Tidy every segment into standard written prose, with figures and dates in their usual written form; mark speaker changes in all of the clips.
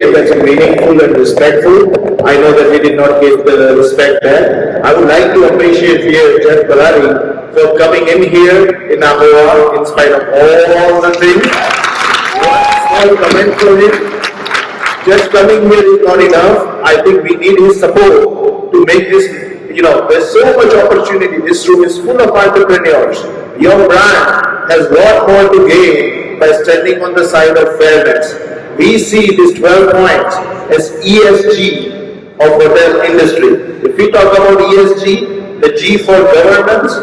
Speaker 1: that's meaningful and respectful. I know that we did not give the respect there. I would like to appreciate here Jeff Bharat for coming in here in AAHOA in spite of all the things. One small comment for him. Just coming here is not enough. I think we need his support to make this, there's so much opportunity. This room is full of entrepreneurs. Your brand has a lot more to gain by standing on the side of fairness. We see these 12 points as ESG of hotel industry. If we talk about ESG, the G for governance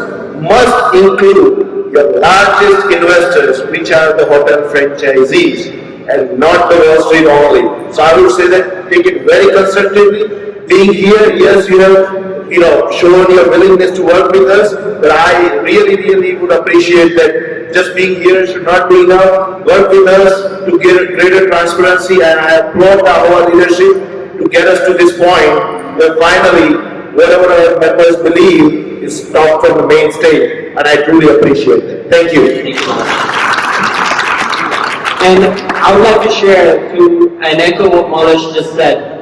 Speaker 1: must include your largest investors, which are the hotel franchisees, and not the Wall Street only. So I would say that take it very constructively. Being here, yes, you have shown your willingness to work with us, but I really would appreciate that just being here should not be enough. Work with us to get greater transparency, and I applaud our leadership to get us to this point where finally whatever our members believe is stopped from the main stage, and I truly appreciate that. Thank you.
Speaker 2: And I would like to share and echo what Malish just said.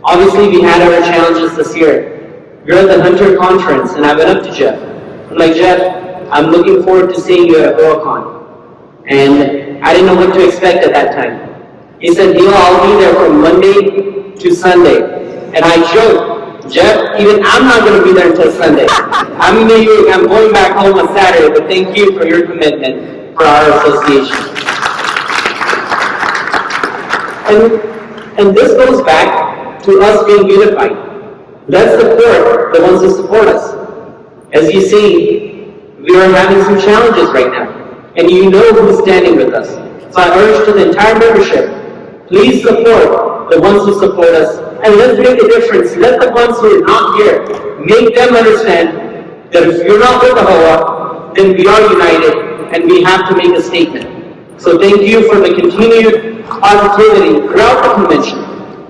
Speaker 2: Obviously, we had our challenges this year. You're at the Hunter Conference, and I went up to Jeff. I'm like, Jeff, I'm looking forward to seeing you at AAHOA. And I didn't know what to expect at that time. He said, Neil, I'll be there from Monday to Sunday. And I joked, Jeff, even I'm not going to be there until Sunday. I'm going back home on Saturday, but thank you for your commitment for our association. And this goes back to us being unified. Let's support the ones who support us. As you see, we are having some challenges right now, and you know who's standing with us. So I urge to the entire membership, please support the ones who support us, and let's make a difference. Let the ones who are not here, make them understand that if you're not with AAHOA, then we are united, and we have to make a statement. So thank you for the continued positivity throughout the convention,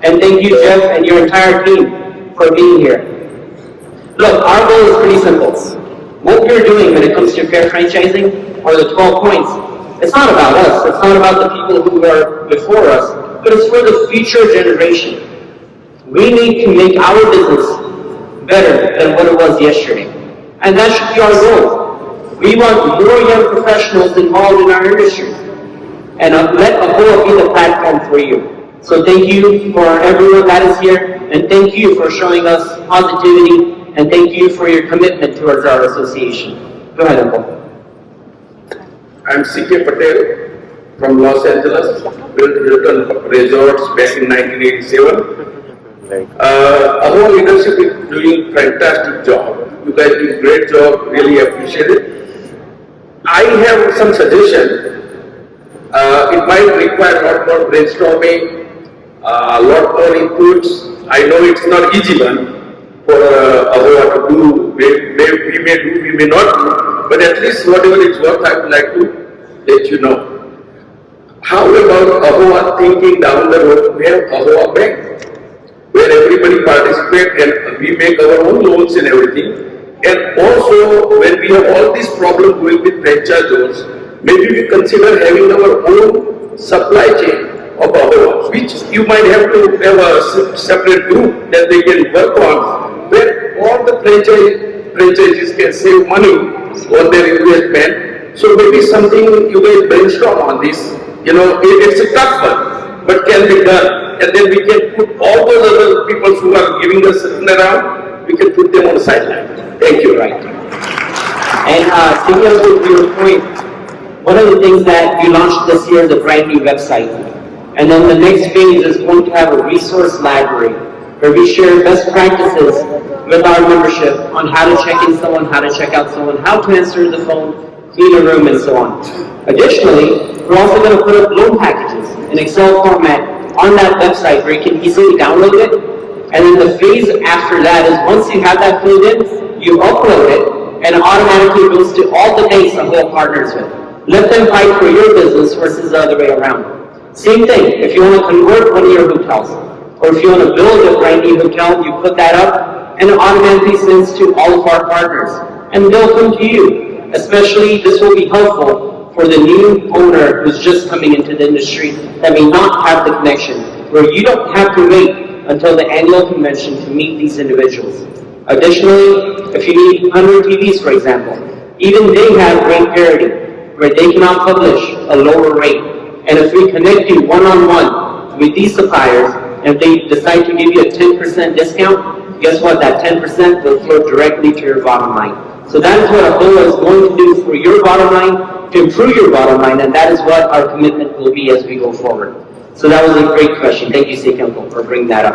Speaker 2: and thank you, Jeff, and your entire team for being here. Look, our goal is pretty simple. What we're doing when it comes to fair franchising, or the 12 points, it's not about us, it's not about the people who are before us, but it's for the future generation. We need to make our business better than what it was yesterday. And that should be our goal. We want more young professionals involved in our industry. And let AAHOA be the platform for you. So thank you for everyone that is here, and thank you for showing us positivity, and thank you for your commitment towards our association. Go ahead, Uncle.
Speaker 3: I'm C.K. Patel from Los Angeles, built Hilton Resorts back in 1987. AAHOA leadership is doing fantastic job. You guys do a great job, really appreciate it. I have some suggestion. It might require a lot more brainstorming, a lot more inputs. I know it's not easy one for AAHOA to do. We may do, we may not do, but at least whatever it's worth, I would like to let you know. How about AAHOA thinking down the road? We have AAHOA Bank, where everybody participates and we make our own loans and everything. And also, when we have all these problems going with franchisors, maybe we consider having our own supply chain of AAHOA, which you might have to have a separate group that they can work on, where all the franchises can save money on their investment. So maybe something you guys brainstorm on this. It's a tough one, but can be done. And then we can put all those other people who are giving us around, we can put them on the sideline. Thank you.
Speaker 2: Right. And similar to your point, one of the things that we launched this year is a brand new website. And then the next phase is going to have a resource library where we share best practices with our membership on how to check in someone, how to check out someone, how to answer the phone, clean a room, and so on. Additionally, we're also going to put up loan packages in Excel format on that website where you can easily download it. And then the phase after that is once you have that filled in, you upload it, and it automatically goes to all the banks AAHOA partners with. Let them fight for your business versus the other way around. Same thing, if you want to convert one of your hotels, or if you want to build a brand new hotel, you put that up, and it automatically sends to all of our partners. And they'll come to you. Especially, this will be helpful for the new owner who's just coming into the industry that may not have the connection where you don't have to wait until the annual convention to meet these individuals. Additionally, if you need 100 TVs, for example, even they have rate parity, where they cannot publish a lower rate. And if we connect you one-on-one with these suppliers, and if they decide to give you a 10% discount, guess what? That 10% will flow directly to your bottom line. So that is what AAHOA is going to do for your bottom line, to improve your bottom line, and that is what our commitment will be as we go forward. So that was a great question. Thank you, Sikh Uncle, for bringing that up.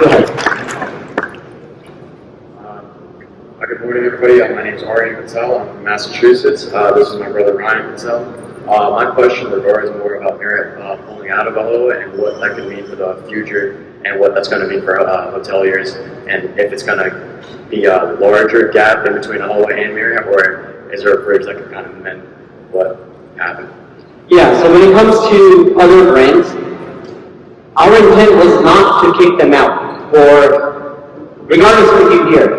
Speaker 2: Go ahead.
Speaker 4: Good morning, everybody. My name is Aryan Patel. I'm from Massachusetts. This is my brother Ryan Patel. My question regards more about Merit pulling out of AAHOA and what that could mean for the future and what that's going to mean for hoteliers, and if it's going to be a larger gap in between AAHOA and Marriott, or is there a bridge that can kind of mend what happened?
Speaker 2: Yeah, so when it comes to other brands, our intent was not to kick them out, or regardless of what you hear.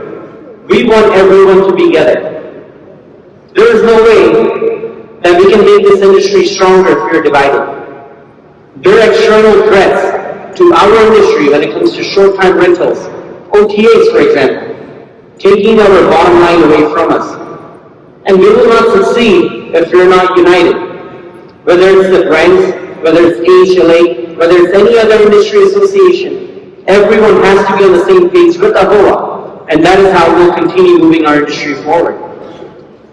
Speaker 2: We want everyone to be together. There is no way that we can make this industry stronger if we're divided. There are external threats to our industry when it comes to short-time rentals, OTAs, for example, taking our bottom line away from us. And we will not succeed if we're not united. Whether it's the brands, whether it's AAHOA, whether it's any other industry association, everyone has to be on the same page with AAHOA. And that is how we'll continue moving our industry forward.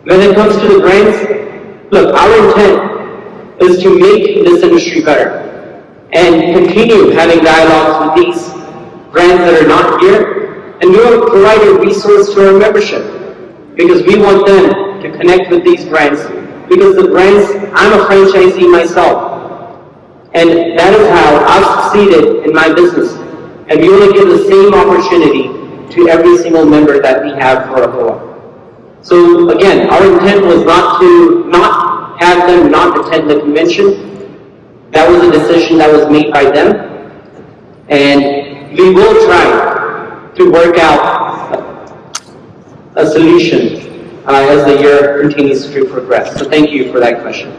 Speaker 2: When it comes to the brands, look, our intent is to make this industry better and continue having dialogues with these brands that are not here. And we will provide a resource to our membership because we want them to connect with these brands. Because the brands, I'm a franchisee myself. And that is how I've succeeded in my business. And we want to give the same opportunity to every single member that we have for AAHOA. So again, our intent was not to not have them not attend the convention. That was a decision that was made by them. And we will try to work out a solution as the year continues to progress. So thank you for that question.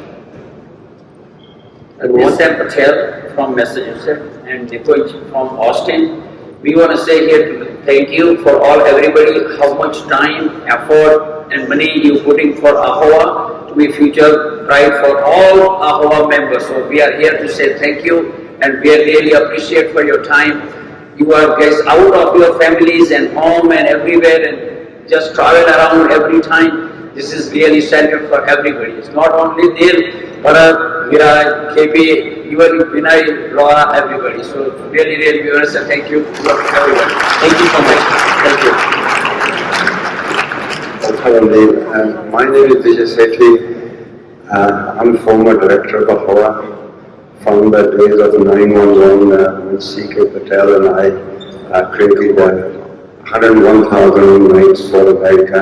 Speaker 5: This is Patel from Massachusetts and Nikhil from Austin. We want to say here thank you for everybody, how much time, effort and money you putting for AAHOA to be future bright for all AAHOA members. So we are here to say thank you, and we really appreciate for your time. You are guys out of your families and home and everywhere and just travel around every time. This is really standard for everybody. It's not only there, Bharat, Viraj, KP, even Vinay, Laura, everybody. So really, we want to say thank you to everyone.
Speaker 2: Thank you so much. Thank you.
Speaker 6: Hello, Dave. My name is Vijay Sethi. I'm former director of AAHOA. From the days of 911 when C.K. Patel and I created 101,000 nights for America,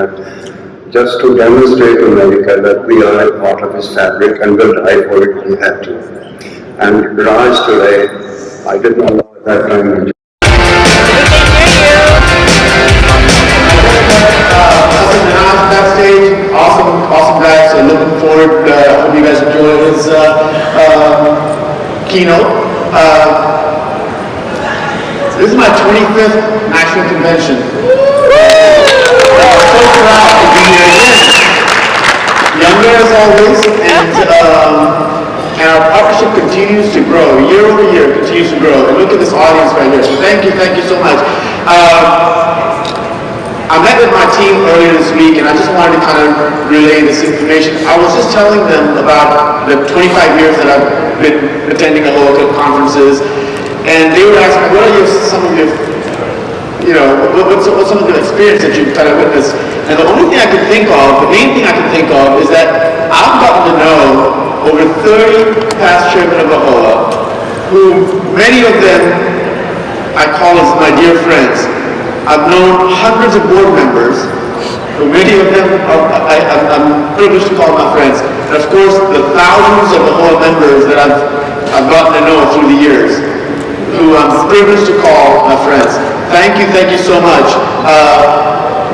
Speaker 6: just to demonstrate to America that we are a part of his fabric and will die for it if we have to. And Raj today, I did not know at that time.
Speaker 7: Backstage, awesome guys. So looking forward. Hope you guys enjoy his keynote. This is my 25th national convention. I'm so proud to be here again. Younger as always, and our partnership continues to grow. Year over year, continues to grow. And look at this audience right here. So thank you so much. I met with my team earlier this week, and I just wanted to kind of relay this information. I was just telling them about the 25 years that I've been attending AAHOA conferences, and they would ask me, what are some of your, what's some of the experience that you've kind of witnessed? And the only thing I could think of, the main thing I could think of, is that I've gotten to know over 30 past chairmen of AAHOA, who many of them I call as my dear friends. I've known hundreds of board members, who many of them I'm privileged to call my friends. And of course, the thousands of AAHOA members that I've gotten to know through the years, who I'm privileged to call my friends. Thank you so much.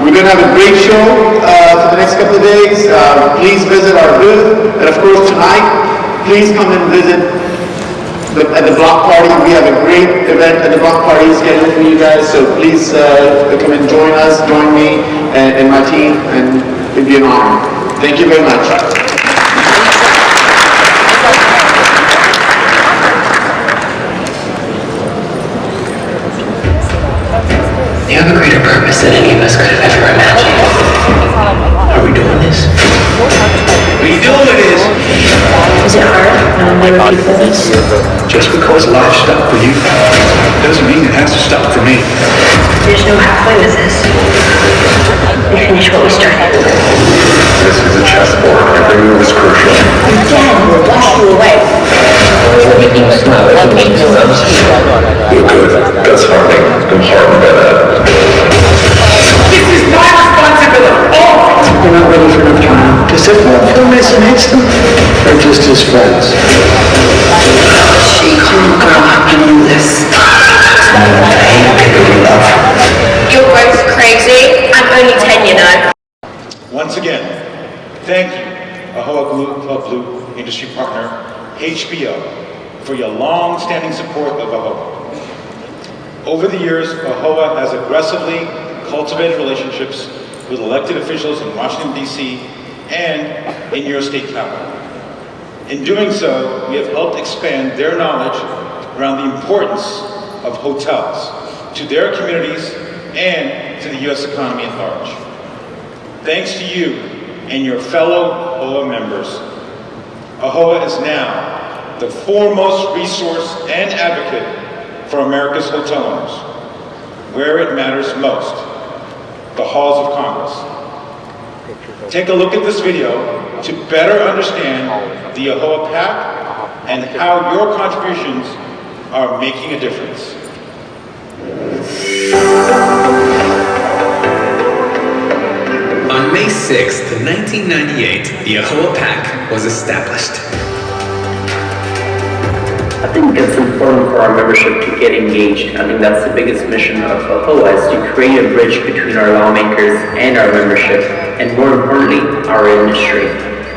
Speaker 7: We're going to have a great show for the next couple of days. Please visit our booth. And of course, tonight, please come and visit at the block party. We have a great event at the block party scheduled for you guys, so please come and join us, join me and my team, and it'd be an honor. Thank you very much.
Speaker 8: You have a greater purpose than any of us could have ever imagined. Are we doing this?
Speaker 7: What are you doing with this?
Speaker 8: Is it hard when other people this?
Speaker 9: Just because life stopped for you doesn't mean it has to stop for me.
Speaker 8: There's no halfway with this. We finish what we started.
Speaker 6: This is a chessboard. Every move is crucial.
Speaker 8: Your dad will wash you away.
Speaker 6: You're good. Gus Harding. I'm hardened by that.
Speaker 7: This is my responsibility.
Speaker 8: We're not ready for enough trial.
Speaker 9: Does everyone feel Mason hates them? Or just his friends?
Speaker 8: She couldn't grow up to do this.
Speaker 10: You're both crazy. I'm only 10, you know.
Speaker 9: Once again, thank you, AAHOA Club Blue industry partner, HBO, for your long-standing support of AAHOA. Over the years, AAHOA has aggressively cultivated relationships with elected officials in Washington, D.C. and in your state capital. In doing so, we have helped expand their knowledge around the importance of hotels to their communities and to the U.S. economy at large. Thanks to you and your fellow AAHOA members, AAHOA is now the foremost resource and advocate for America's hotel owners, where it matters most, the halls of Congress. Take a look at this video to better understand the AAHOA PAC and how your contributions are making a difference.
Speaker 11: On May 6th, 1998, the AAHOA PAC was established.
Speaker 2: I think it's important for our membership to get engaged. I think that's the biggest mission of AAHOA, is to create a bridge between our lawmakers and our membership, and more importantly, our industry.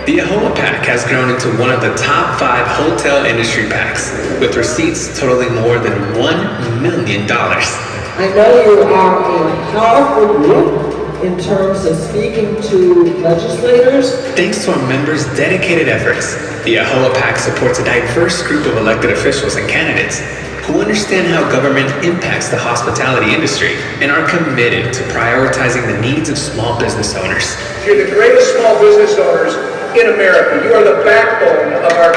Speaker 11: The AAHOA PAC has grown into one of the top 5 hotel industry PACs, with receipts totaling more than $1 million.
Speaker 12: I know you are a powerful group in terms of speaking to legislators.
Speaker 11: Thanks to our members' dedicated efforts, the AAHOA PAC supports a diverse group of elected officials and candidates who understand how government impacts the hospitality industry and are committed to prioritizing the needs of small business owners.
Speaker 13: You're the greatest small business owners in America. You are the backbone of our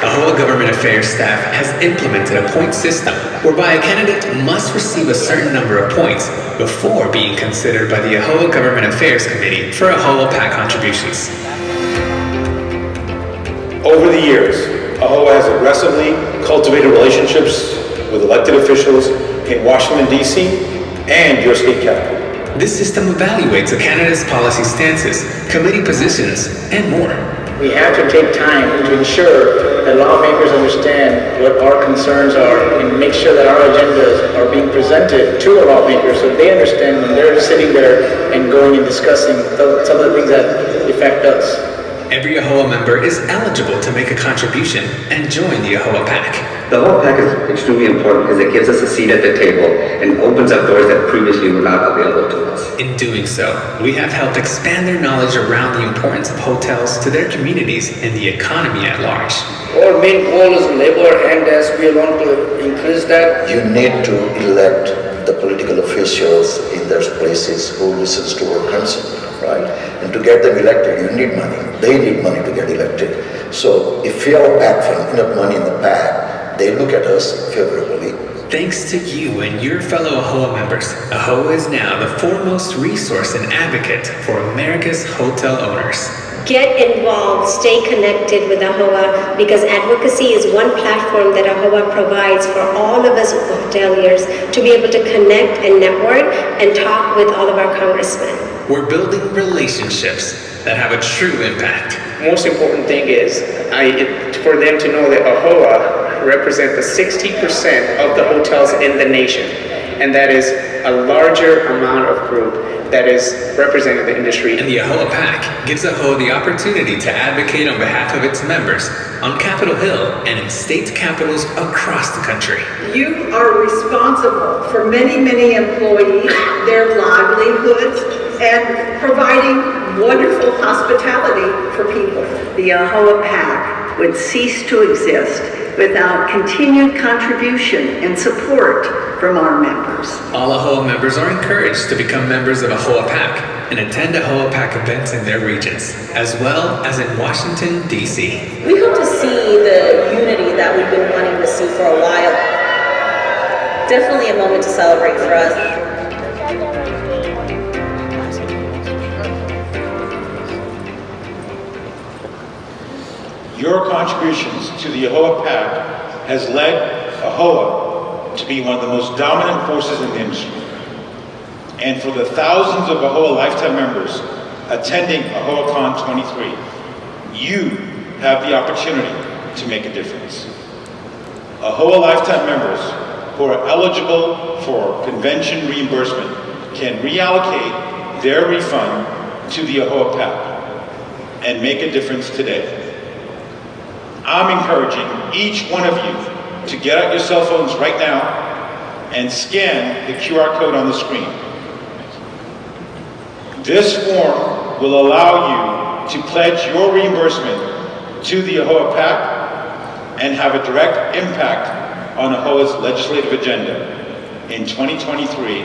Speaker 11: AAHOA Government Affairs staff has implemented a point system whereby a candidate must receive a certain number of points before being considered by the AAHOA Government Affairs Committee for AAHOA PAC contributions.
Speaker 9: Over the years, AAHOA has aggressively cultivated relationships with elected officials in Washington, D.C. and your state capital.
Speaker 11: This system evaluates a candidate's policy stances, committee positions, and more.
Speaker 14: We have to take time to ensure that lawmakers understand what our concerns are and make sure that our agendas are being presented to the lawmakers so they understand when they're sitting there and going and discussing some of the things that affect us.
Speaker 11: Every AAHOA member is eligible to make a contribution and join the AAHOA PAC.
Speaker 15: The AAHOA PAC is extremely important because it gives us a seat at the table and opens up doors that previously were not available to us.
Speaker 11: In doing so, we have helped expand their knowledge around the importance of hotels to their communities and the economy at large.
Speaker 13: Our main goal is labor, and as we want to increase that,
Speaker 16: you need to elect the political officials in their places who listens to our concern, right? And to get them elected, you need money. They need money to get elected. So if we have a PAC fund, enough money in the PAC, they look at us favorably.
Speaker 11: Thanks to you and your fellow AAHOA members, AAHOA is now the foremost resource and advocate for America's hotel owners.
Speaker 17: Get involved, stay connected with AAHOA, because advocacy is one platform that AAHOA provides for all of us hoteliers to be able to connect and network and talk with all of our congressmen.
Speaker 11: We're building relationships that have a true impact.
Speaker 14: Most important thing is for them to know that AAHOA represents the 60% of the hotels in the nation, and that is a larger amount of group that is representing the industry.
Speaker 11: And the AAHOA PAC gives AAHOA the opportunity to advocate on behalf of its members on Capitol Hill and in state capitals across the country.
Speaker 18: You are responsible for many, many employees, their livelihoods, and providing wonderful hospitality for people.
Speaker 19: The AAHOA PAC would cease to exist without continued contribution and support from our members.
Speaker 11: All AAHOA members are encouraged to become members of AAHOA PAC and attend AAHOA PAC events in their regions, as well as in Washington, D.C.
Speaker 20: We hope to see the unity that we've been wanting to see for a while. Definitely a moment to celebrate for us.
Speaker 9: Your contributions to the AAHOA PAC has led AAHOA to be one of the most dominant forces in the industry. And for the thousands of AAHOA lifetime members attending AAHOACon 23, you have the opportunity to make a difference. AAHOA lifetime members who are eligible for convention reimbursement can reallocate their refund to the AAHOA PAC and make a difference today. I'm encouraging each one of you to get out your cell phones right now and scan the QR code on the screen. This form will allow you to pledge your reimbursement to the AAHOA PAC and have a direct impact on AAHOA's legislative agenda in 2023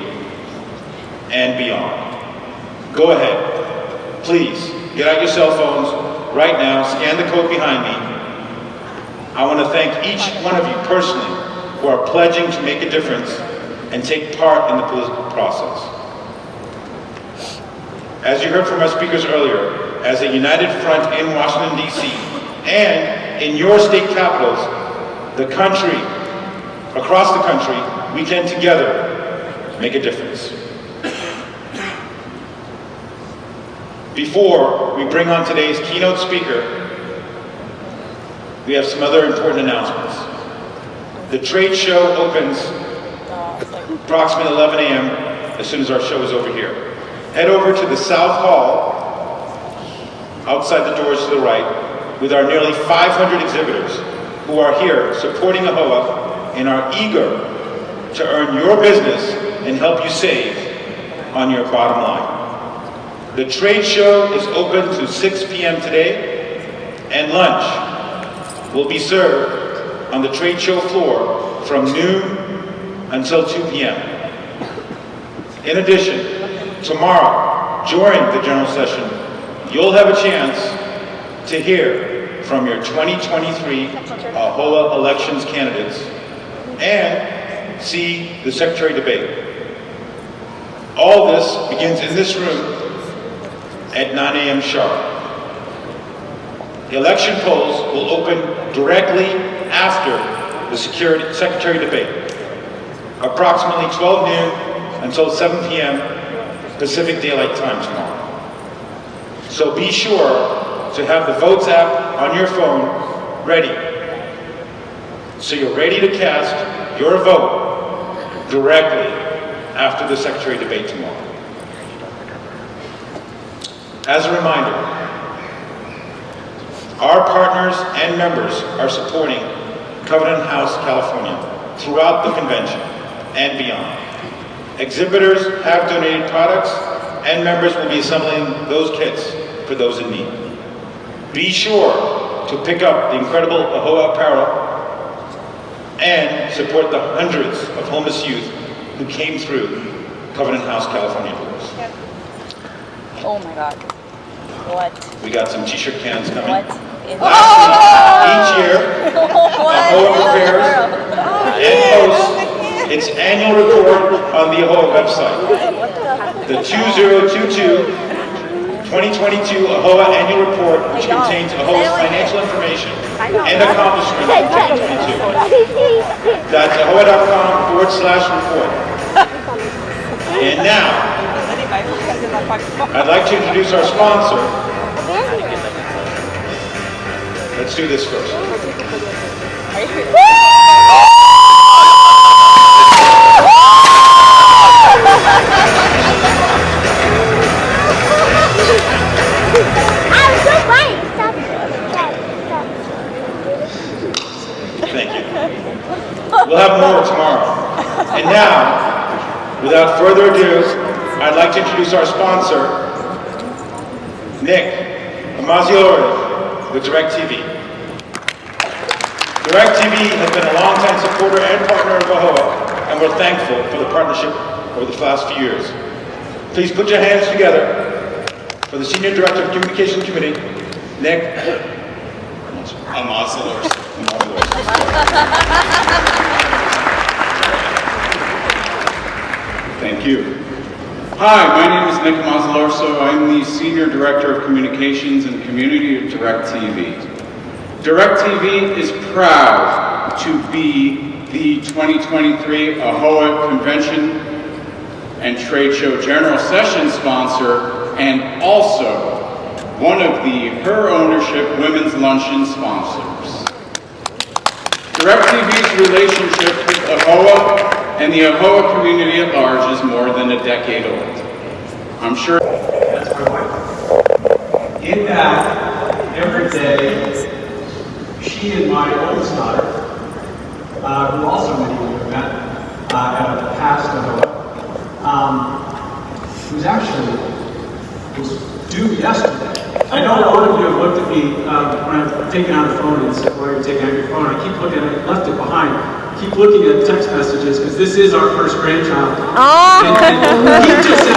Speaker 9: and beyond. Go ahead, please get out your cell phones right now, scan the code behind me. I want to thank each one of you personally who are pledging to make a difference and take part in the political process. As you heard from our speakers earlier, as a united front in Washington, D.C., and in your state capitals, the country, across the country, we can together make a difference. Before we bring on today's keynote speaker, we have some other important announcements. The trade show opens approximately 11 a.m. as soon as our show is over here. Head over to the South Hall, outside the doors to the right, with our nearly 500 exhibitors who are here supporting AAHOA and are eager to earn your business and help you save on your bottom line. The trade show is open to 6 p.m. today, and lunch will be served on the trade show floor from noon until 2 p.m. In addition, tomorrow, during the general session, you'll have a chance to hear from your 2023 AAHOA elections candidates and see the secretary debate. All this begins in this room at 9 a.m. sharp. The election polls will open directly after the secretary debate, approximately 12 noon until 7 p.m. Pacific Daylight Time tomorrow. So be sure to have the Votes app on your phone ready, so you're ready to cast your vote directly after the secretary debate tomorrow. As a reminder, our partners and members are supporting Covenant House, California throughout the convention and beyond. Exhibitors have donated products and members will be assembling those kits for those in need. Be sure to pick up the incredible AAHOA apparel and support the hundreds of homeless youth who came through Covenant House, California doors.
Speaker 21: Oh my God. What?
Speaker 9: We got some t-shirt cans coming.
Speaker 21: What?
Speaker 9: Each year, AAHOA prepares and posts its annual report on the AAHOA website. The 2022 AAHOA Annual Report, which contains AAHOA's financial information and accomplishments in 2022. That's AAHOA.com/report. And now, I'd like to introduce our sponsor. Let's do this first. We'll have more tomorrow. And now, without further ado, I'd like to introduce our sponsor, Nick Amaziori with DirecTV. DirecTV has been a longtime supporter and partner of AAHOA, and we're thankful for the partnership over the last few years. Please put your hands together for the Senior Director of Communications Committee, Nick Amaziori.
Speaker 1: Thank you. Hi, my name is Nick Mazzalorso. I'm the Senior Director of Communications and Community at DirecTV. DirecTV is proud to be the 2023 AAHOA Convention and Trade Show General Session sponsor and also one of the Her Ownership Women's Luncheon sponsors. DirecTV's relationship with AAHOA and the AAHOA community at large is more than a decade old. I'm sure
Speaker 22: that's my wife. In that, every day, she and my oldest daughter, who also many of you have met, have passed AAHOA, who's actually was due yesterday. I know a lot of you have looked at me when I've taken out the phone and said, "Why are you taking out your phone?" I keep looking at it, left it behind. Keep looking at text messages because this is our first grandchild. Oh! And he just said,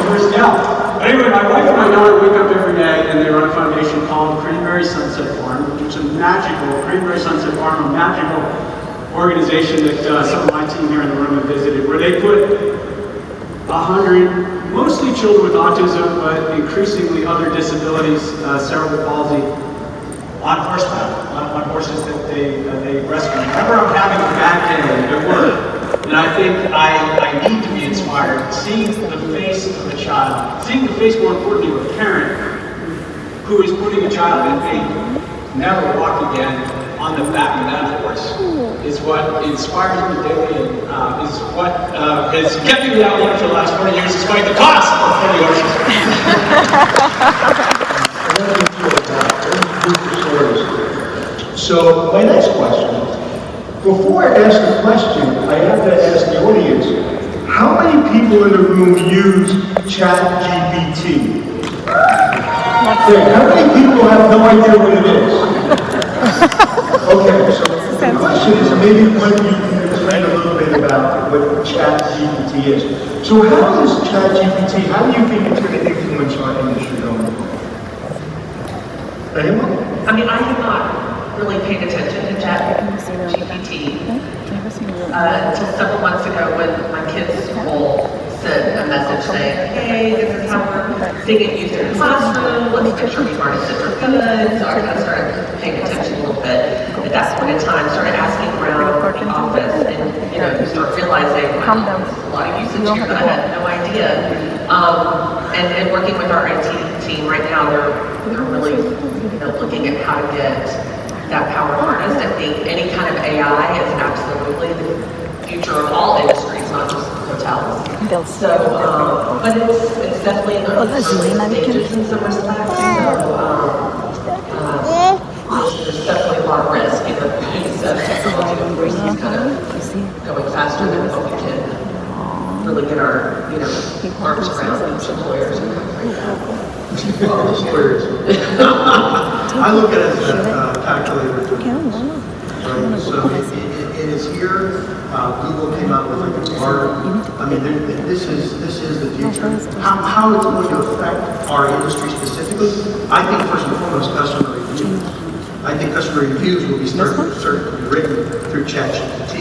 Speaker 22: first gal. But anyway, my wife and my daughter wake up every day and they run a foundation called Cranberry Sunset Farm, which is a magical, Cranberry Sunset Farm, a magical organization that some of my team here in the room have visited, where they put 100, mostly children with autism, but increasingly other disabilities, cerebral palsy, on horseback, on horses that they rescue. Whenever I'm having a bad day at work, and I think I need to be inspired, seeing the face of a child, seeing the face, more importantly, of a parent who is putting a child that may never walk again on the back of that horse is what inspires me daily and is what has kept me to that work for the last 40 years despite the cost of 40 horses.
Speaker 13: So my next question, before I ask the question, I have to ask the audience, how many people in the room use ChatGPT? How many people have no idea what it is? Okay, so the question is maybe when you can explain a little bit about what ChatGPT is. So how is ChatGPT, how do you think it's going to influence our industry going forward? Anyone?
Speaker 23: I mean, I have not really paid attention to ChatGPT until several months ago when my kids' school sent a message saying, hey, this is how we're seeing it used in the classroom, let's make sure we've already said we're good. So I kind of started paying attention a little bit. At that point in time, started asking around the office and, you know, you start realizing, wow, there's a lot of usage here that I had no idea. And working with our IT team right now, they're really, you know, looking at how to get that power harnessed. I think any kind of AI is absolutely the future of all industries, not just hotels. So, but it's definitely in the early stages in some respects. So, there's definitely a lot of risk in the use of technology. It's kind of going faster than what we can really get our, you know, arms around as employers.
Speaker 13: I look at it as a calculator for kids. Right? So it is here. Google came out with like a bar. I mean, this is the future. How it's going to affect our industry specifically? I think first and foremost, customer reviews. I think customer reviews will be starting to be written through ChatGPT,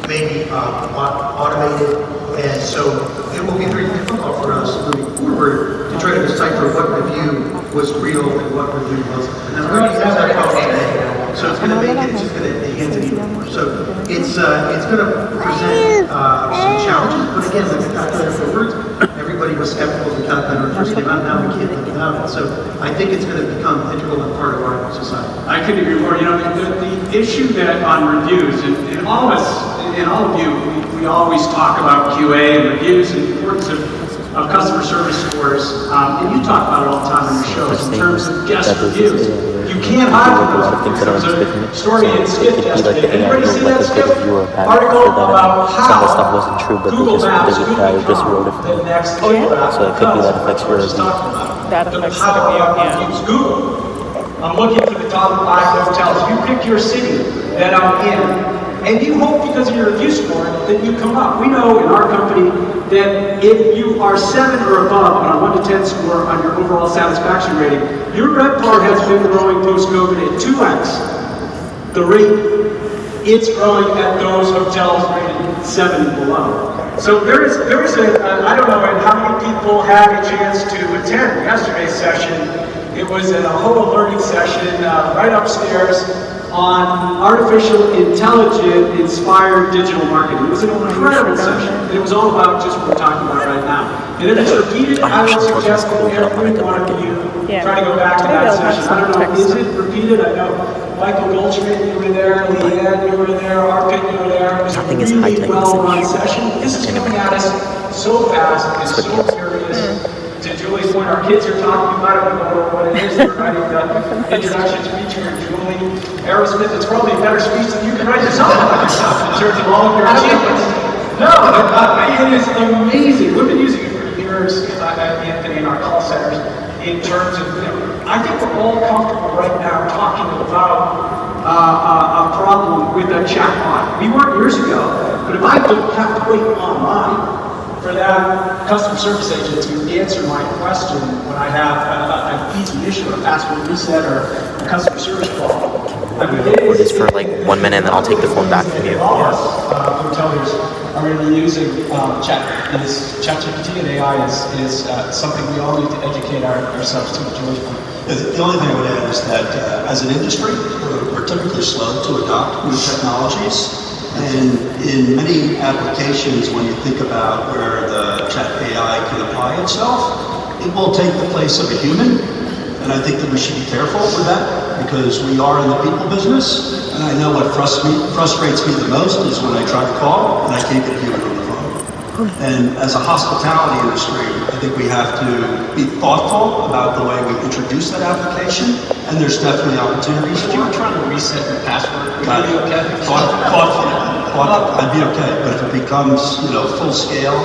Speaker 13: maybe automated, and so it will be very difficult for us moving forward to try to decipher what review was real and what review wasn't. And we already have that problem today, so it's going to make it, it's just going to enhance it even more. So it's going to present some challenges, but again, like the calculator for words, everybody was skeptical of the calculator when it first came out. Now we can't live without it. So I think it's going to become integral and part of our society.
Speaker 22: I couldn't agree more. You know, the issue that on reviews, and all of us, and all of you, we always talk about QA and reviews and the importance of customer service scores, and you talk about it all the time on your shows in terms of guest reviews. You You can't hide from those reviews. There was a story in Skip yesterday. Anybody see that, Skip? Article about how Google Maps could become the next because of what we're talking about. The power of reviews. Google. I'm looking for the top 5 hotels. You pick your city that I'm in. And you hope because of your review score that you come up. We know in our company that if you are 7 or above on a 1 to 10 score on your overall satisfaction rating, your RevPAR has been growing post-COVID at 2x the rate it's growing at those hotels rated 7 and below. So there is I don't know how many people had a chance to attend yesterday's session. It was a whole learning session right upstairs on artificial intelligence inspired digital marketing. It was an incredible session. It was all about just what we're talking about right now. And if it's repeated, I would suggest that every one of you try to go back to that session. I don't know, is it repeated? I know Michael Goldschmidt, you were there, Leanne, you were there, Arpit, you were there. It was a really well-run session. This is coming at us so fast and so furious. To Julie's point, our kids are talking about it. We don't know what it is. They're writing the introduction speech for Julie. Aerosmith, it's probably a better speech than you can write yourself in terms of all of your achievements. No, it is amazing. We've been using it for years, Anthony, in our call centers, in terms of, I think we're all comfortable right now talking about a problem with a chatbot. We weren't years ago, but if I don't have to wait online for that customer service agent to answer my question when I have an easy issue, a password reset, or a customer service call. I mean,
Speaker 3: record this for like 1 minute and then I'll take the phone back from you.
Speaker 22: All of us hoteliers are really using ChatGPT and AI is something we all need to educate ourselves to.
Speaker 13: The only thing I would add is that as an industry, we're typically slow to adopt new technologies. And in many applications, when you think about where the chat AI can apply itself, it will take the place of a human. And I think that we should be careful with that because we are in the people business. And I know what frustrates me the most is when I try to call and I can't get a human on the phone. And as a hospitality industry, I think we have to be thoughtful about the way we introduce that application. And there's definitely opportunities.
Speaker 22: If you were trying to reset your password, would that be okay?
Speaker 13: I'd be okay, but if it becomes, full scale,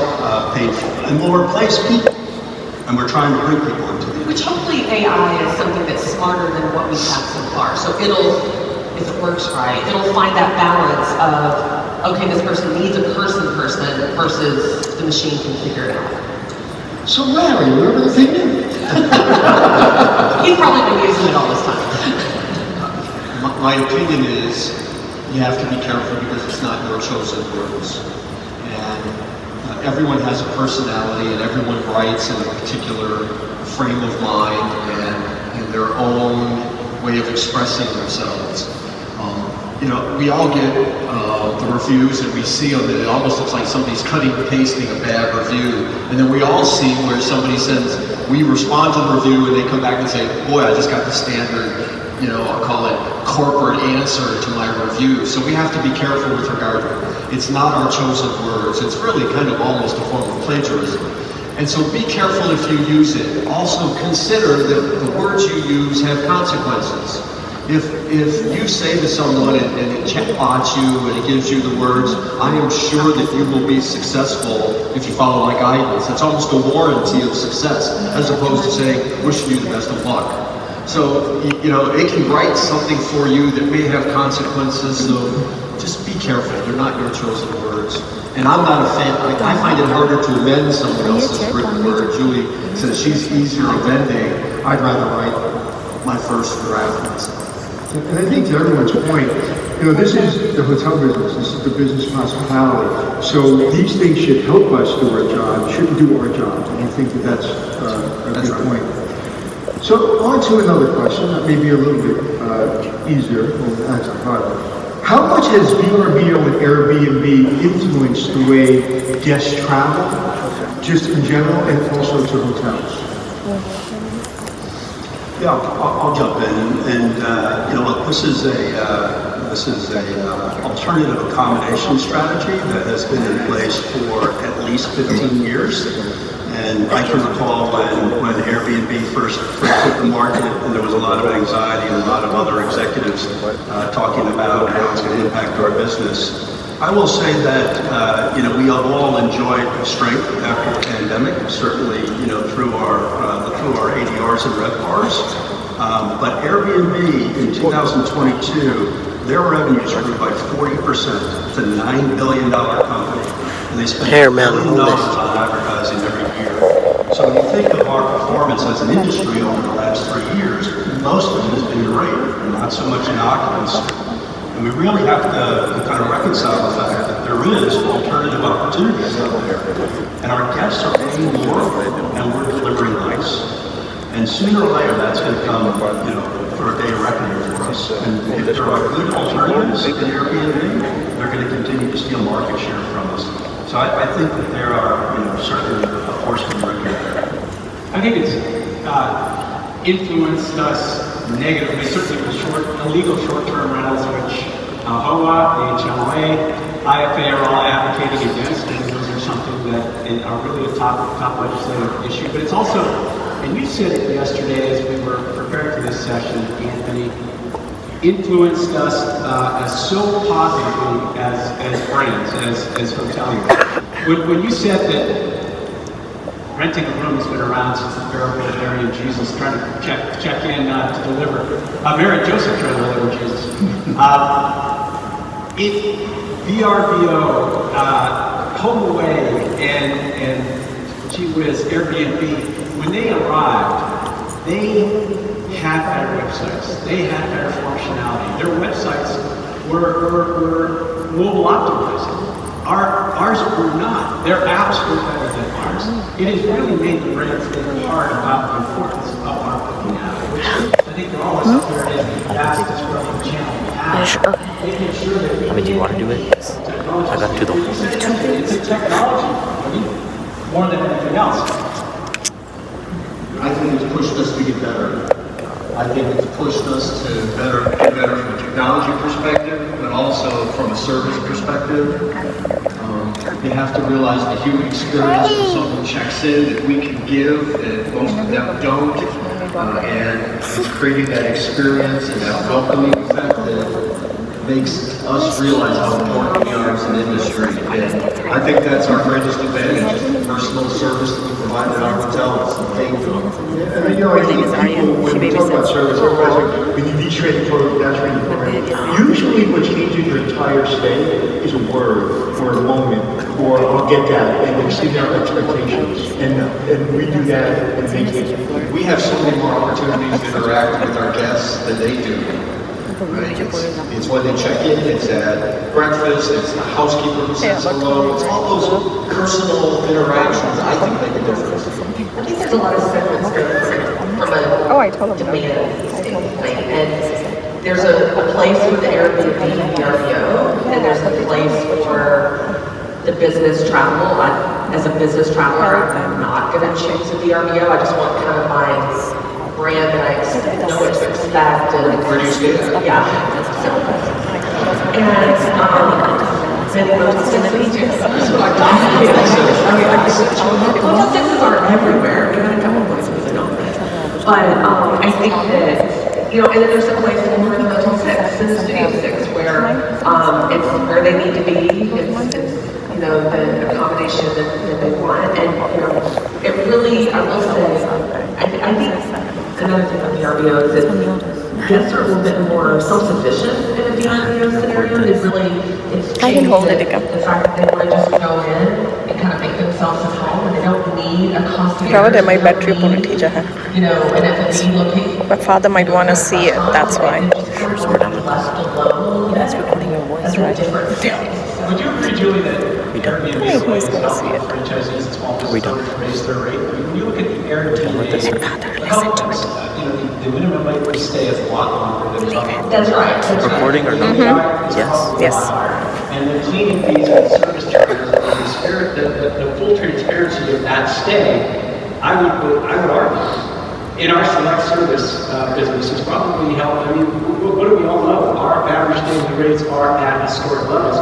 Speaker 13: painful, and we'll replace people, and we're trying to bring people into the
Speaker 23: Which hopefully AI is something that's smarter than what we've had so far. So it'll, if it works right, it'll find that balance of, okay, this person needs a person versus the machine can figure it out.
Speaker 13: So Larry, remember the thing?
Speaker 23: He's probably been using it all this time.
Speaker 13: My opinion is you have to be careful because it's not your chosen words. And everyone has a personality and everyone writes in a particular frame of mind and in their own way of expressing themselves. We all get the reviews and we see them and it almost looks like somebody's cutting and pasting a bad review. And then we all see where somebody says, we respond to the review and they come back and say, boy, I just got the standard, I'll call it corporate answer to my review. So we have to be careful with regard to it. It's not our chosen words. It's really kind of almost a form of plagiarism. And so be careful if you use it. Also consider that the words you use have consequences. If you say to someone and it chatbots you and it gives you the words, I am sure that you will be successful if you follow my guidance. That's almost a warranty of success, as opposed to saying, wishing you the best of luck. So, it can write something for you that may have consequences, so just be careful. They're not your chosen words. And I'm not a fan. I find it harder to amend someone else's written word. Julie says she's easier amending. I'd rather write my first draft myself.
Speaker 4: And I think to everyone's point, this is the hotel business, this is the business of hospitality. So these things should help us do our job, shouldn't do our job. And I think that that's a good point. So on to another question that may be a little bit easier, or that's harder. How much has VRBO and Airbnb influenced the way guests travel, just in general, and also to hotels?
Speaker 13: Yeah, I'll jump in, and look, this is a alternative accommodation strategy that has been in place for at least 15 years, And I can recall when Airbnb first hit the market, and there was a lot of anxiety and a lot of other executives talking about how it's going to impact our business. I will say that we have all enjoyed strength after the pandemic, certainly through our ADRs and RevPARs. But Airbnb in 2022, their revenues grew by 40% to $9 billion company. And they spend $1 billion on advertising every year. So when you think of our performance as an industry over the last 3 years, most of it has been in rate, and not so much in occupancy. And we really have to kind of reconcile the fact that there is alternative opportunities out there. And our guests are paying more, and we're delivering nice. And sooner or later, that's going to come, for a day of reckoning for us. And if there are good alternatives in Airbnb, they're going to continue to steal market share from us. So I think that there are, certainly a force to be reckoned with.
Speaker 22: I think it's influenced us negatively, certainly with illegal short-term rentals, which AAHOA, the HLA, IFA are all advocating against, and those are something that are really a top legislative issue. But it's also, and you said it yesterday as we were preparing for this session, Anthony, influenced us so positively as brands, as hoteliers. When you said that renting a room has been around since the parable of Mary and Jesus trying to check in to deliver, Mary and Joseph trying to deliver Jesus. VRBO, HomeAway, and gee whiz, Airbnb, when they arrived, they had better websites. They had better functionality. Their websites were mobile optimized. Ours were not. Their apps were better than ours. It has really made the brands think hard about the importance of our booking app, which I think they're always up there as the fastest growing channel we have. Making sure that
Speaker 3: do you want to do it? Yes. I got to the whole.
Speaker 22: It's a technology, more than anything else.
Speaker 13: I think it's pushed us to get better. I think it's pushed us to get better from a technology perspective, but also from a service perspective. You have to realize the human experience when someone checks in that we can give that most of them don't. And it's creating that experience and that welcoming effect that makes us realize how important we are as an industry. And I think that's our greatest advantage, is the personal service that we provide at our hotels. I think people, when we talk about service, everybody's like, we need these training programs, that training program. Usually what's changing your entire stay is a word or a moment, or I'll get that, and exceed our expectations. And we do that and make it. We have so many more opportunities to interact with our guests than they do. Right? It's when they check in, it's at breakfast, it's the housekeeper who says hello, it's all those personal interactions I think make a difference.
Speaker 23: I think there's a lot of segments from a demand standpoint, and there's a place for the Airbnb VRBO, and there's a place for the business travel. As a business traveler, I'm not going to choose a VRBO. I just want kind of my brand that I know what to expect, and yeah, so many hotels sixes aren't everywhere. We got a couple places that don't, but I think that and then there's a place for the Motel 6 and Studio 6 where it's where they need to be. It's the accommodation that they want, and it really, I will say, I think. Another thing about VRBO is that guests are a little bit more self-sufficient in a VRBO scenario. It's changed the fact that they want to just go in and kind of make themselves at home, and they don't need a concierge.
Speaker 5: My battery पूरी ठीक है.
Speaker 23: An F&B location.
Speaker 5: My father might want to see it. That's why.
Speaker 23: That's recording your voice, right?
Speaker 22: Would you agree, Julie, that Airbnb is going to help franchisees and small business owners raise their rate? I mean, when you look at the Airbnb, the minimum length of stay is a lot longer than
Speaker 23: That's right.
Speaker 3: Recording or not?
Speaker 5: Yes.
Speaker 22: And the cleaning fees and the service charges, the full transparency of that stay, I would argue, in our select service business, has probably helped. I mean, what do we all know? Our average daily rates are at historic levels.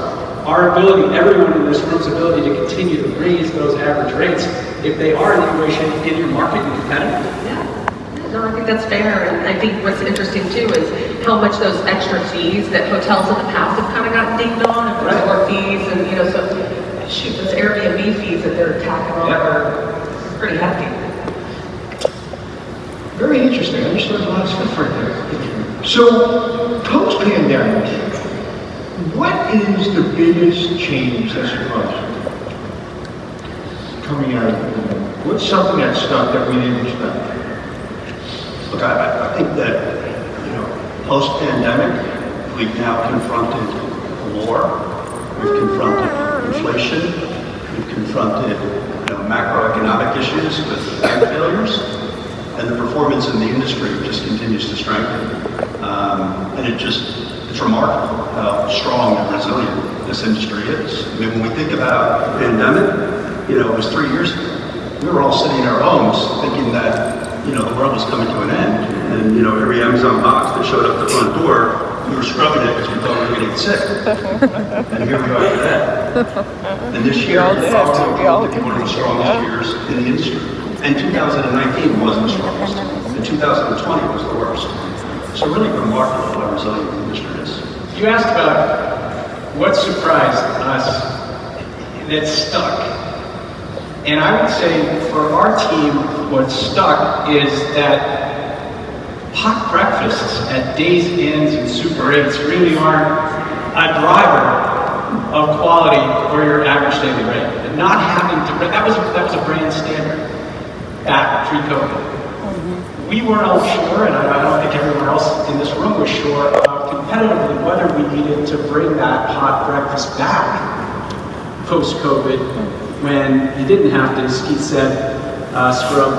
Speaker 22: our ability, everyone in this room's ability to continue to raise those average rates if they are in any way, shape, in your market and competitive.
Speaker 23: No, I think that's fair, and I think what's interesting too is how much those extra fees that hotels in the past have kind of got dinged on, and resort fees, and so shoot, those Airbnb fees that they're tacking on are pretty hefty.
Speaker 4: Very interesting. I just learned a lot of stuff right there. So, post-pandemic, what is the biggest change that's surprised you coming out of the pandemic? What's something that stuck that we didn't expect?
Speaker 13: Look, I think that, post-pandemic, we've now confronted a war, we've confronted inflation, we've confronted macroeconomic issues with bank failures, and the performance in the industry just continues to strengthen. And it's remarkable how strong and resilient this industry is. I mean, when we think about the pandemic, it was 3 years ago. We were all sitting in our homes thinking that the world was coming to an end, and every Amazon box that showed up the front door, we were scrubbing it because we thought we were going to get sick. And here we are today. And this year, we're probably one of the strongest years in the industry. And 2019 wasn't the strongest, and 2020 was the worst. So really remarkable how resilient the industry is.
Speaker 22: You asked about what surprised us that stuck. And I would say for our team, what stuck is that hot breakfasts at Days Inns and Super 8s really aren't a driver of quality or your average daily rate. And not having to, that was a brand standard back pre-COVID. We weren't all sure, and I don't think everyone else in this room was sure, competitively whether we needed to bring that hot breakfast back post-COVID. When you didn't have to, as Keith said, scrub,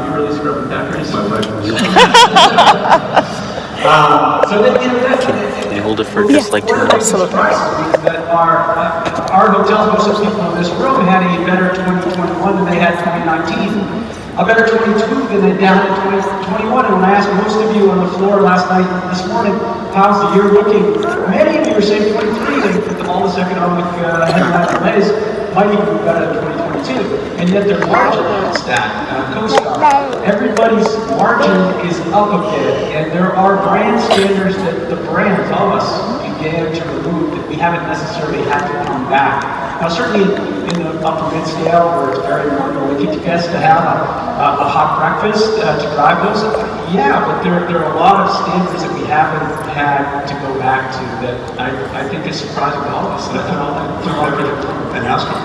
Speaker 22: you really scrubbing packers?
Speaker 3: Can you hold it for just like 2 minutes?
Speaker 22: That our hotels, most of the people in this room had a better 2021 than they had 2019. A better 22 than they had in 2021. And when I asked most of you on the floor last night, this morning, how's the year looking? Many of you are saying 23, and with all this economic headline delays, might even be better than 2022, and yet their margin stat, CoStar, everybody's margin is up a bit, and there are brand standards that the brands, all of us, began to remove that we haven't necessarily had to come back. Now, certainly in the upper mid-scale, where it's very important to guests to have a hot breakfast to drive those, yeah, but there are a lot of standards that we haven't had to go back to that I think is surprising to all of us.
Speaker 13: And ask them.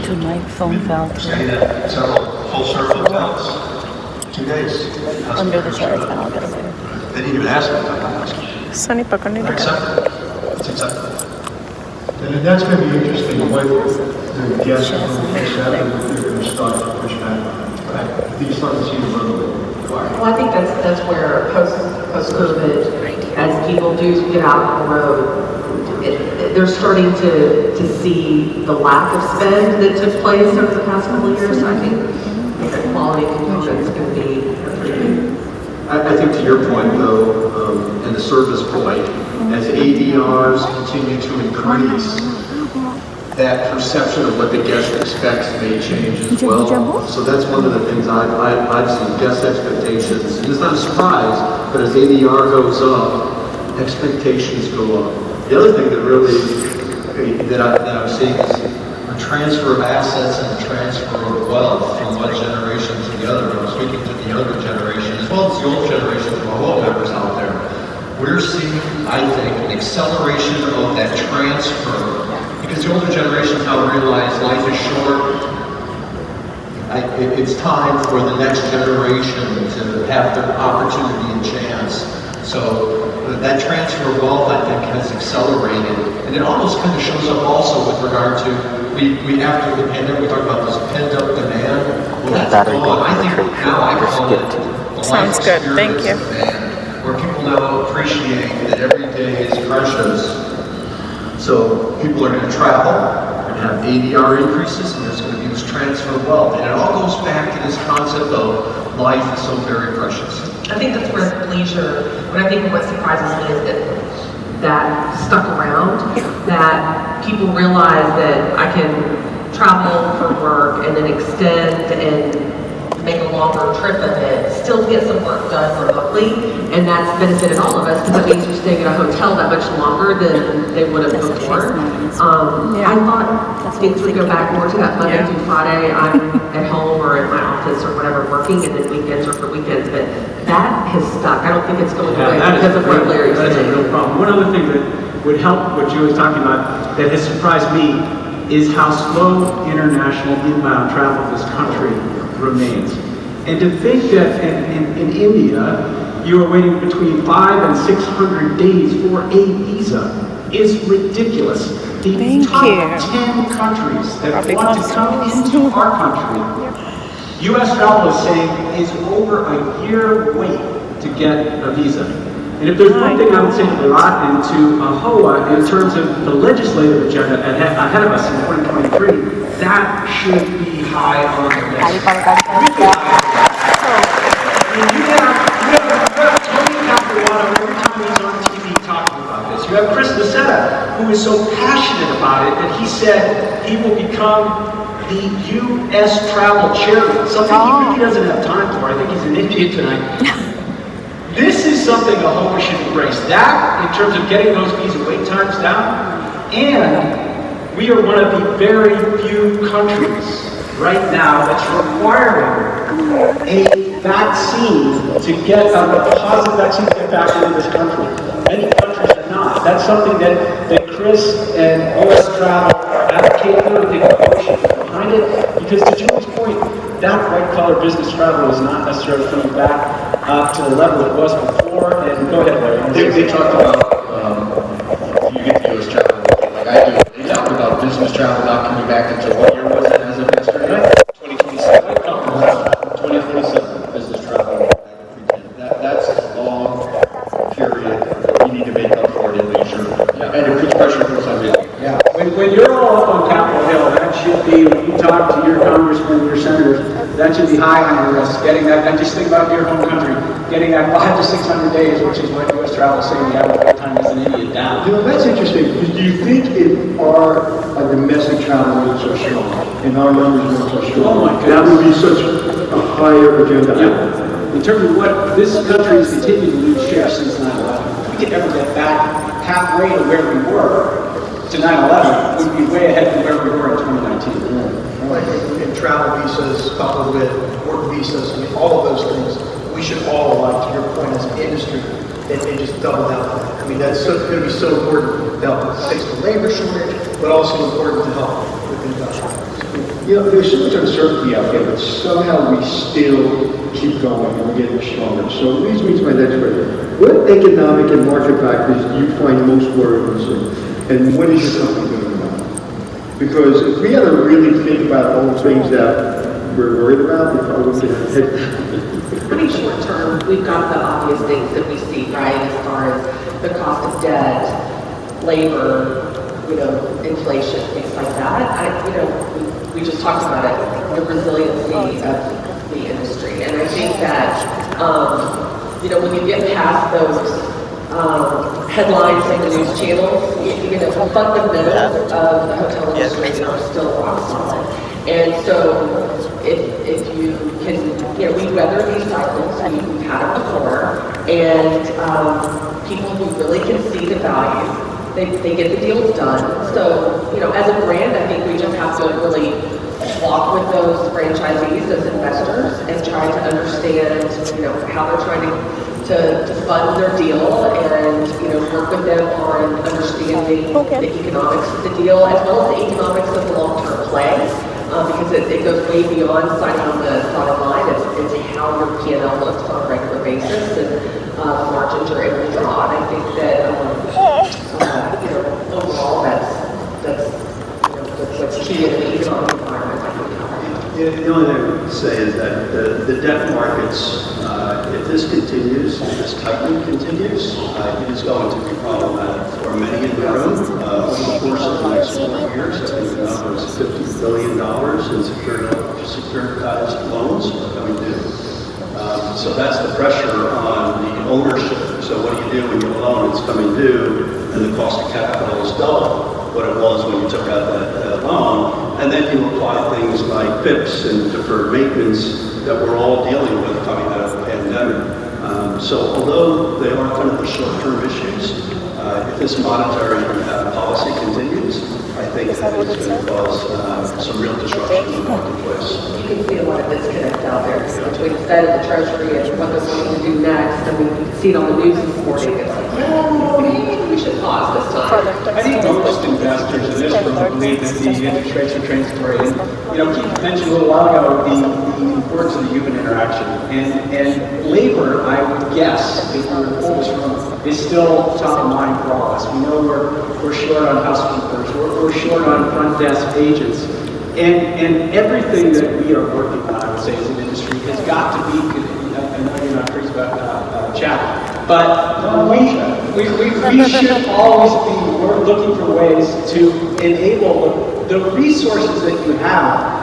Speaker 5: Dude, my phone fell through.
Speaker 13: Say that several full-service hotels, 2 days.
Speaker 5: Under the chair, then I'll get it later.
Speaker 13: They didn't even ask them.
Speaker 5: Sunny पकड़ने दो.
Speaker 13: It's acceptable.
Speaker 4: And that's going to be interesting, what the guests are going to accept and what they're going to start to push back on. These start to see a little bit.
Speaker 23: Well, I think that's where post-COVID, as people do get out on the road, they're starting to see the lack of spend that took place over the past couple of years. So I think the quality component is going to be pretty big.
Speaker 6: I think to your point, though, and the service point, as ADRs continue to increase, that perception of what the guest expects may change as well. So that's one of the things I've seen, guest expectations. And it's not a surprise, but as ADR goes up, expectations go up. The other thing that really, that I'm seeing is a transfer of assets and a transfer of wealth from one generation to the other. I'm speaking to the younger generation, as well as the old generation of AAHOA members out there. We're seeing, I think, an acceleration of that transfer, because the older generations now realize life is short. It's time for the next generation to have their opportunity and chance. So that transfer of wealth, I think, has accelerated. And it almost kind of shows up also with regard to, we after the pandemic, we talk about this pent-up demand. Well, that's gone. I think now I call it the
Speaker 5: Sounds good, thank you.
Speaker 6: Demand, where people now appreciate that every day is precious. So people are going to travel, we're going to have ADR increases, and there's going to be this transfer of wealth. And it all goes back to this concept of life is so very precious.
Speaker 23: I think that's where leisure, when I think what surprises me is that that stuck around, that people realize that I can travel for work and then extend and make a longer trip of it, still get some work done remotely, and that's benefited all of us because it means you're staying at a hotel that much longer than they would have before. I thought things would go back more to that Monday through Friday, I'm at home or in my office or whatever working, and then weekends or for weekends, but that has stuck. I don't think it's going away because of what Larry's saying.
Speaker 22: That's a real problem. One other thing that would help what Julie's talking about that has surprised me is how slow international inbound travel in this country remains. And to think that in India, you are waiting between 500 and 600 days for a visa is ridiculous. The top 10 countries that want to come into our country, U.S. travel is saying is over a year wait to get a visa. And if there's one thing I would say to Bharat and to AAHOA in terms of the legislative agenda ahead of us in 2023, that should be high on the list. Tony Capuano, every time he's on TV talking about this. You have Chris Lucetta, who is so passionate about it that he said he will become the U.S. travel chairman, something he really doesn't have time for. I think he's in India tonight. This is something AAHOA should embrace. That, in terms of getting those visa wait times down, and we are one of the very few countries right now that's requiring a vaccine to get a positive vaccine to get back into this country. Many countries are not. That's something that Chris and U.S. Travel are advocating for. I think AAHOA should be behind it, because to Julie's point, that white-collar business travel is not necessarily coming back to the level it was before. And go ahead, Larry.
Speaker 6: They talked about, you get the U.S. travel like I do, they talked about business travel not coming back until what year was it as of yesterday? 2027. 2027 business travel. That's a long period. You need to make up for it in leisure. Yeah. And it puts pressure on you.
Speaker 22: Yeah. When you're all up on Capitol Hill, that should be, when you talk to your congressmen, your senators, that should be high on your list. Getting that, and just think about your home country, getting that 500 to 600 days, which is what U.S. travel is saying we have a time as an India down.
Speaker 4: You know, that's interesting, because do you think if our domestic travel rates are strong, and our numbers are so strong, that would be such a higher agenda?
Speaker 22: Yeah. In terms of what this country has continued to lose share since 9/11, if we could ever get back halfway to where we were to 9/11, we'd be way ahead of where we were in 2019.
Speaker 13: Like in travel visas, coupled with work visas, I mean, all of those things, we should all, like to your point as an industry, and just double down on that. I mean, that's going to be so important to help fix the labor shortage, but also important to help with industrial.
Speaker 4: You know, there's so much uncertainty out there, but somehow we still keep going and we're getting stronger. So it leads me to my next question. What economic and market factors do you find most worrisome, and what is your company doing about it? Because if we had to really think about all the things that we're worried about, we probably would have hit.
Speaker 23: I mean, short term, we've got the obvious things that we see, right, as far as the cost of debt, labor, inflation, things like that. We just talked about it, the resiliency of the industry. And I think that, when you get past those headlines in the news channels, the fundamentals of the hotel industry are still rock solid. And so if you can, we weather these cycles, we've had it before, and people who really can see the value, they get the deals done. So, as a brand, I think we just have to really walk with those franchisees, those investors, and try to understand, how they're trying to fund their deal, and work with them on understanding the economics of the deal, as well as the economics of the long-term play, because it goes way beyond signing on the dotted line. It's how your P&L looks on a regular basis, and margins are able to draw. And I think that overall, that's what's key in the economic environment.
Speaker 7: The only thing I would say is that the debt markets, if this continues, if this tightening continues, it is going to be problematic for many in the room. Over the course of the next 4 years, I think the number is $50 billion in securitized loans are coming due. So that's the pressure on the ownership. So what do you do when you have a loan that's coming due? and the cost of capital is double what it was when you took out that loan. And then you apply things like PIPs and deferred maintenance that we're all dealing with coming out of the pandemic. So although they are kind of the short-term issues, if this monetary policy continues, I think that it's going to cause some real disruption in the marketplace.
Speaker 2: You can see a lot of disconnect out there between the Fed and the Treasury and what they're going to do next. I mean, you can see it on the news this morning. It's like, well, maybe we should pause this time.
Speaker 22: I think most investors in this room believe that the interest rates are transitory. And, Keith mentioned a little while ago the importance of the human interaction. And labor, I would guess, if we were to pull this room, is still top of mind for all of us. We know we're short on housekeepers, we're short on front desk agents. And everything that we are working on, I would say, as an industry, has got to be, I know you're not crazy about chat, but we should always be looking for ways to enable the resources that you have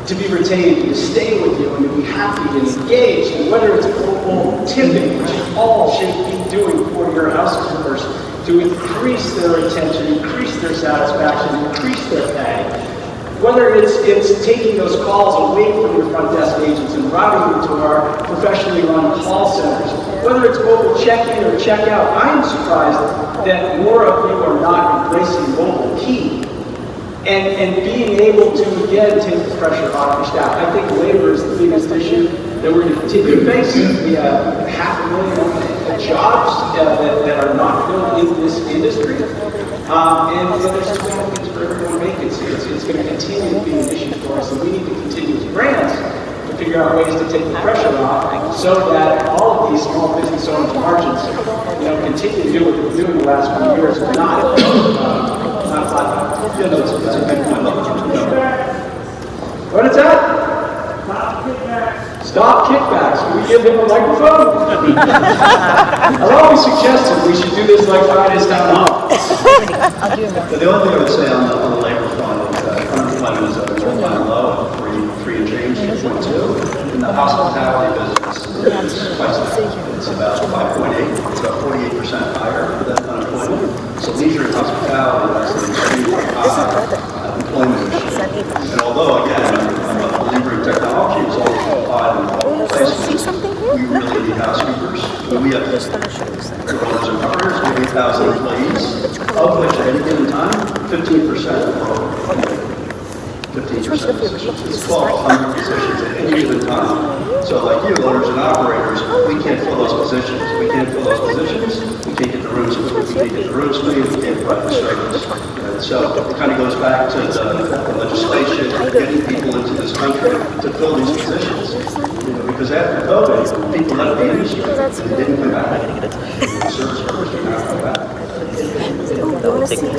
Speaker 22: to be retained, to stay with you, and to be happy and engaged. And whether it's global tipping, which you all should be doing for your housekeepers, to increase their attention, increase their satisfaction, increase their pay. Whether it's taking those calls away from your front desk agents and routing them to our professionally run call centers, whether it's mobile check-in or check-out, I'm surprised that more of you are not embracing mobile key and being able to, again, take the pressure off your staff. I think labor is the biggest issue that we're going to continue facing. We have 500,000 jobs that are not filled in this industry. And there's just no things for everyone to make it. It's going to continue to be an issue for us, and we need to continue as brands to figure out ways to take the pressure off so that all of these small business owners' margins, continue to do what they've been doing the last few years and not flat. It's a big point. What is that? Stop kickbacks. Can we give him a microphone? I've always suggested we should do this like Friday's Town Hall.
Speaker 7: The only thing I would say on the labor front is that unemployment is at an all-time low at 3 and change, 3.2. In the hospitality business, it's twice that. It's about 5.8. It's about 48% higher than unemployment. So leisure and hospitality, that's an extremely high employment issue. And although, again, I'm a believer in technology, it's always applied in all places. We really need housekeepers. We have owners and partners, we have 8,000 employees, of which at any given time, 15% are 15% positions. It's 1,200 positions at any given time. So like you, owners and operators, we can't fill those positions. We can't fill those positions. We can't get the rooms clean. We can't get the rooms clean. We can't provide the service. And so it kind of goes back to the legislation, getting people into this country to fill these positions. Because after COVID, people left the industry and didn't come back. The service workers did not come back.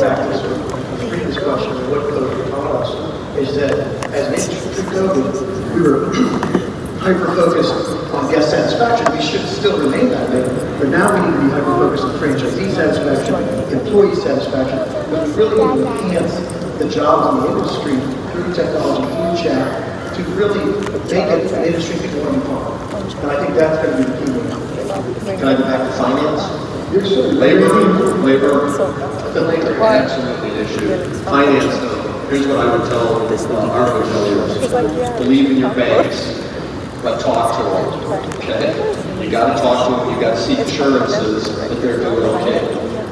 Speaker 7: Back to the previous question, what COVID taught us is that as an industry through COVID, we were hyper-focused on guest satisfaction. We should still remain that way, but now we need to be hyper-focused on franchisee satisfaction, employee satisfaction. We really need to enhance the jobs in the industry through technology, through chat, to really make it an industry people want to be part of. And I think that's going to be the key one.
Speaker 6: Can I go back to finance?
Speaker 7: Yes, sir.
Speaker 6: Labor, the labor is absolutely an issue. Finance, though, here's what I would tell our hoteliers. Believe in your banks, but talk to them, okay? You got to talk to them, you got to seek assurances that they're doing okay.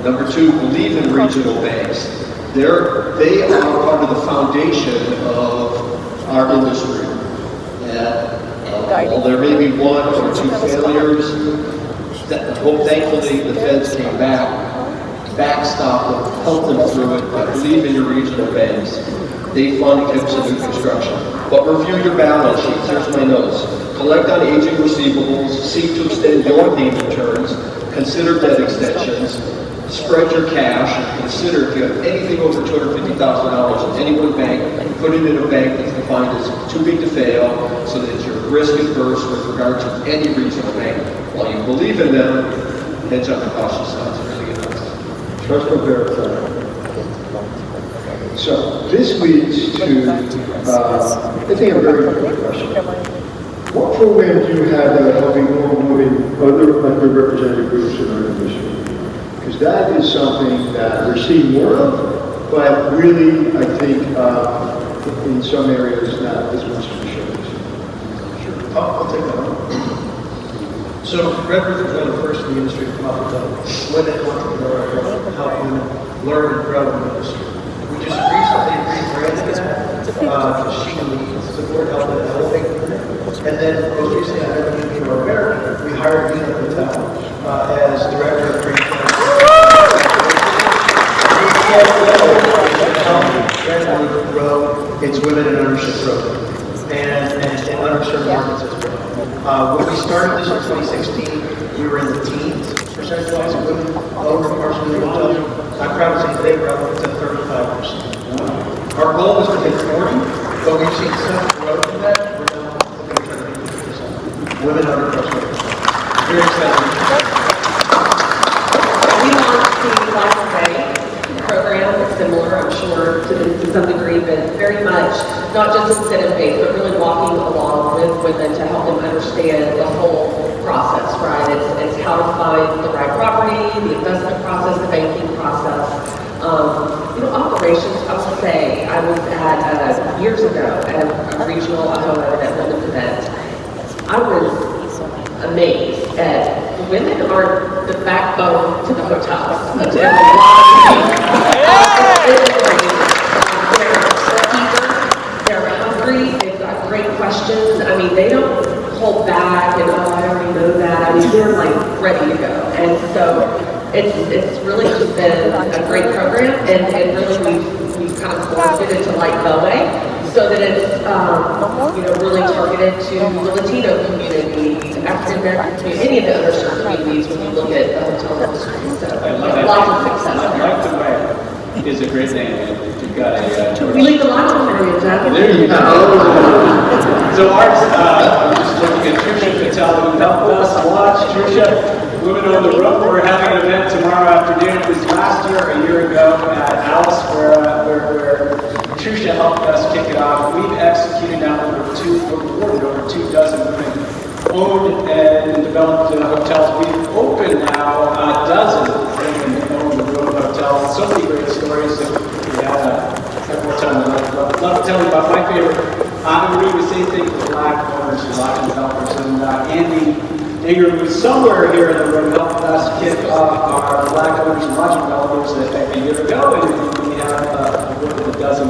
Speaker 6: Number two, believe in regional banks. They are part of the foundation of our industry. And while there may be one or two failures, thankfully the feds came backstop them, help them through it, but believe in your regional banks. They fund HIPs and new construction. But review your balance sheets. Here's my notes. Collect on aging receivables, seek to extend your payment terms, consider debt extensions, spread your cash, and consider if you have anything over $250,000 in any one bank, put it in a bank that's defined as too big to fail, so that you're risk adverse with regard to any regional bank. While you believe in them, hedge on the cautious side. It's really good advice.
Speaker 4: Trust but verify. So this leads to, I think, a very important question. What programs do you have that are helping or moving other underrepresented groups in our industry? Because that is something that we're seeing more of, but really, I think, in some areas, not as much as we should.
Speaker 13: Sure. I'll take that one. So Red Roof is one of the first in the industry to come up with a women entrepreneur to help women learn and grow in the industry. We just recently rebranded that. She needs the board help in helping women. And then most recently, I had a meeting in America. We hired Nina Patel as director of green to grow its women in ownership program and underserved markets as well. When we started this in 2016, we were in the teens percentage-wise of women over partially adult. I'm proud to say today we're up to 35%. Our goal is to hit 40, but we've seen such growth in that. We're now going to try to hit 50%. Women under pressure. Very exciting.
Speaker 2: We launched the Life Away program. It's similar, I'm sure, to some degree, but very much not just incentive-based, but really walking along with women to help them understand the whole process, right? It's how to find the right property, the investment process, the banking process. Operations, I will say, I was at, years ago, at a regional AAHOA at women's event. I was amazed at women are the backbone to the hotels. They're hungry, they've got great questions. I mean, they don't hold back and, oh, I already know that. I mean, they're like ready to go. And so it's really just been a great program, and really we've kind of morphed it into like Beltway, so that it's really targeted to the Latino community, African American community, any of the underserved communities when you look at the hotel industry. So lots of success there.
Speaker 22: Like the Way is a great name. You've got a
Speaker 2: we leave the line on area, Jack.
Speaker 22: There you go. So ours, I'm just looking at Trisha Patel, who helped us launch Trisha. Women on the Road. We're having an event tomorrow afternoon. It was last year, a year ago, at Alice, where Trisha helped us kick it off. We've executed now awarded over 2 dozen women owned and developed hotels. We've opened now a dozen women owned and developed hotels. So many great stories. We had more time. I'd love to tell you about my favorite. I'm going to do the same thing for Black owners and Black developers. And Andy Ingram, who's somewhere here in the room, helped us kick off our Black owners and lodging developers a year ago, and we have a dozen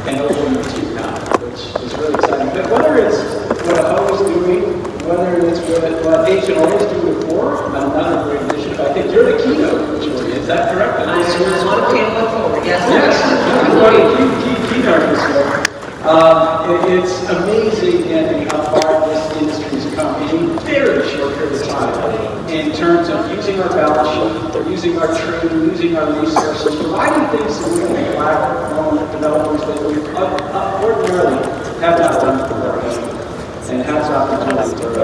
Speaker 22: and opening 2 now, which is really exciting. But whether it's what AAHOA is doing, whether it's what H&O is doing before, another great initiative. I think you're the keynote, Julie. Is that correct?
Speaker 2: I want to look forward. Yes.
Speaker 22: Keynote this year. It's amazing, Anthony, how far this industry has come in a very short period of time in terms of using our balance sheet, using our training, using our resources, providing things that we can Black-owned developers that we ordinarily have not done before, and has opportunity for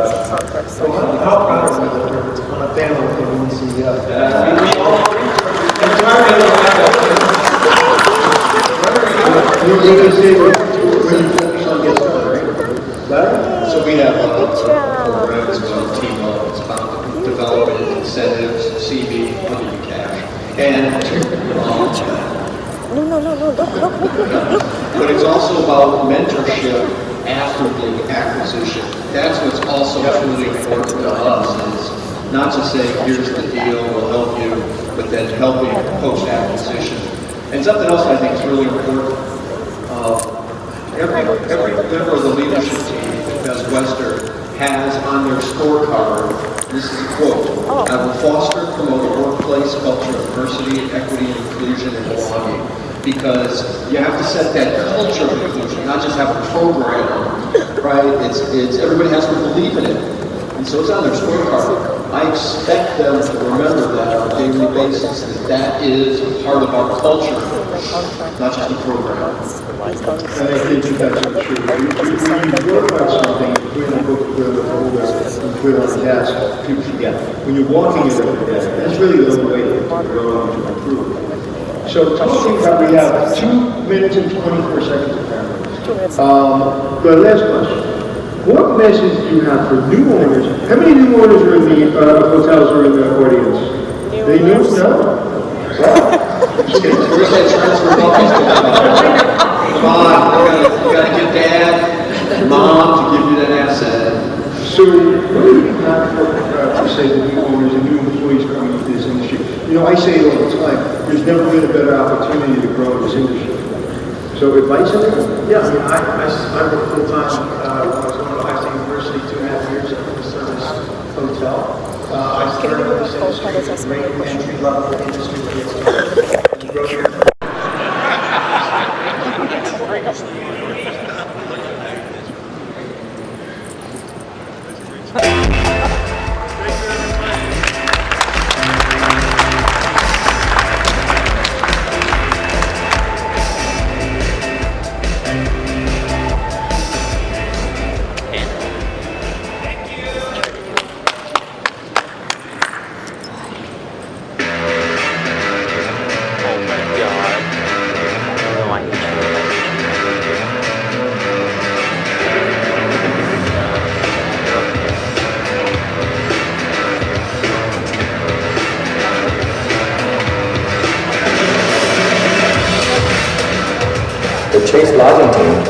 Speaker 13: how proud are we that we're on a panel with the women CEO?
Speaker 22: we all agree. Entirely
Speaker 6: So we have a program that's called Team Up. It's about developing incentives, CV, money, cash. And but it's also about mentorship after the acquisition. That's what's also truly important to us, is not to say, here's the deal, we'll help you, but then helping post-acquisition. And something else I think is really important, every member of the leadership team at Best Western has on their scorecard, this is a quote, I will foster and promote a workplace culture of diversity, equity, inclusion, and belonging. Because you have to set that culture of inclusion, not just have a program, right? It's everybody has to believe in it. And so it's on their scorecard. I expect them to remember that on a daily basis, that is part of our culture, not just a program.
Speaker 4: And I think that's so true. When you work on something, put in a book, put in a folder, and put it on the desk, people forget. When you're walking it every day, that's really the only way to grow and to improve. So talking about, we have 2 minutes and 24 seconds apparently. The last question. What message do you have for new owners? How many new owners are in the hotels are in the audience? They know? No?
Speaker 6: Just kidding. Where's that transfer bucket? Come on, you gotta get dad, mom to give you that asset.
Speaker 4: So, really not to say the new owners and new employees coming into this industry. You know, I say it all the time, there's never been a better opportunity to grow in this industry. So advice on it?
Speaker 13: Yeah, I worked full-time when I was going to Ohio State University, 2.5 years at the service hotel. I started in this industry, great entry-level industry.
Speaker 16: The Chase Lodging team